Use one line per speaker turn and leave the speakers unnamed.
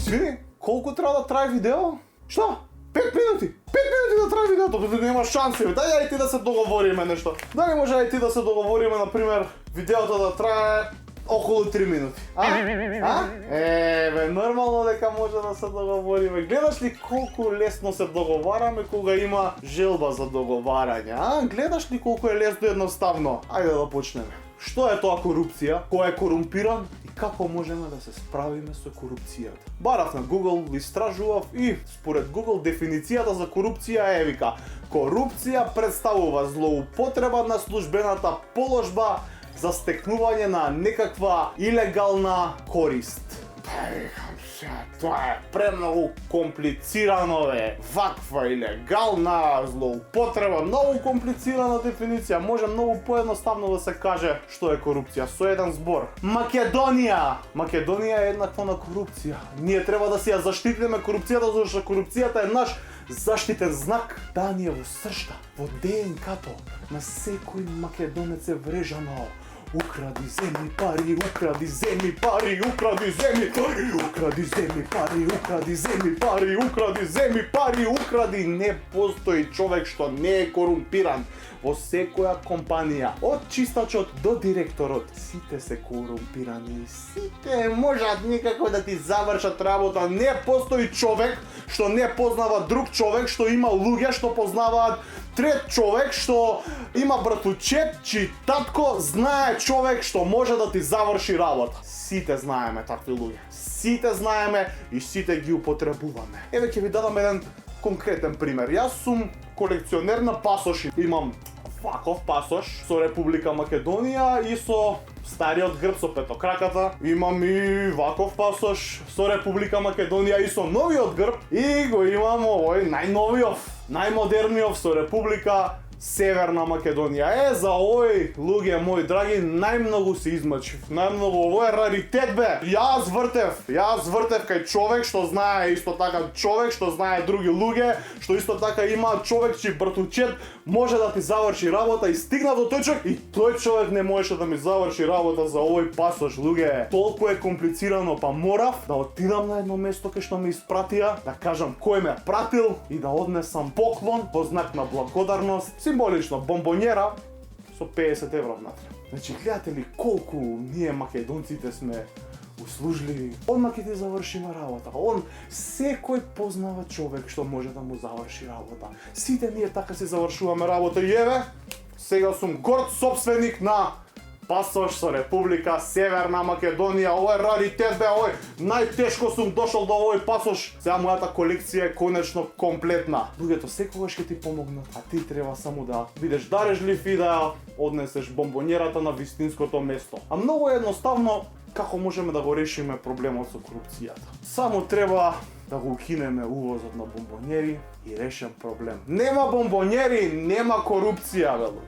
Свини, колку треба да трае видео? Што? 5 минути! 5 минути да трае видеото, да нема шанси, бе. Дај ај ти да се договориме нешто. Дали може ај ти да се договориме, например, видеото да трае околу 3 минути. Бе, нормално дека може да се договориме. Гледаш ли колку лесно се договараме кога има желба за договарање, Гледаш ли колку е лесно едноставно? Ајде да почнеме. Што е тоа корупција? Кој е корумпиран? И како можеме да се справиме со корупцијата? Барав на Google, истражував и според Google дефиницијата за корупција е вика: корупција представува злоупотреба на службената положба за стекнување на некаква илегална корист. Тоа е премногу комплицирано, бе. Ваква илегална злоупотреба, многу комплицирана дефиниција. Може многу поедноставно да се каже што е корупција со еден збор. Македонија! Македонија е еднакво на корупција. Ние треба да си ја заштитиме корупцијата, зашто корупцијата е наш заштитен знак. Да, ние во сршта, во ДНК-то на секој македонец е врежано: укради, земи пари, укради, земи пари, укради, земи пари, укради, земи пари, укради, земи пари, укради, земи пари, укради. Не постои човек што не е корумпиран. Во секоја компанија, од чистачот до директорот, сите се корумпирани. Сите можат никако да ти завршат работа. Не постои човек што не познава друг човек, што има луѓе што познаваат трет човек, што има братучет, чиј татко знае човек што може да ти заврши работа. Сите знаеме такви луѓе. Сите знаеме и сите ги употребуваме. Еве ќе ви дадам еден конкретен пример. Јас сум колекционер на пасоши. Имам ваков пасош со Република Македонија и со стариот грб со петокраката. Имам и ваков пасош со Република Македонија и со новиот грб. И го имам овој најновиот, најмодерниот со Република Северна Македонија. За овој, луѓе мои драги, најмногу се измачив. Најмногу, ово е раритет, бе. Јас вртев кај човек што знае исто така човек што знае други луѓе, што исто така има човек чиј братучет може да ти заврши работа, и стигна до тој човек и тој човек не можеше да ми заврши работа за овој пасош, луѓе. Толку е комплицирано, па морав да отидам на едно место кај што ме испратија, да кажам кој ме пратил и да однесам поклон во знак на благодарност. Символично бомбонјера со 50 евро внатре. Значи, гледате ли колку ние македонците сме услужливи? Одма ќе ти завршиме работа. Секој познава човек што може да му заврши работа. Сите ние така си завршуваме работа и еве, сега сум горд собственик на пасош со Република Северна Македонија. Ово е раритет, бе, овој. Најтешко сум дошол до овој пасош. Сега мојата колекција е конечно комплетна. Луѓето секогаш ќе ти помогнат, а ти треба само да бидеш дарежлив и да однесеш бомбонјерата на вистинското место. А многу едноставно како можеме да го решиме проблемот со корупцијата. Само треба да го укинеме увозот на бомбонјери и решен проблем. Нема бомбонјери, нема корупција, бе.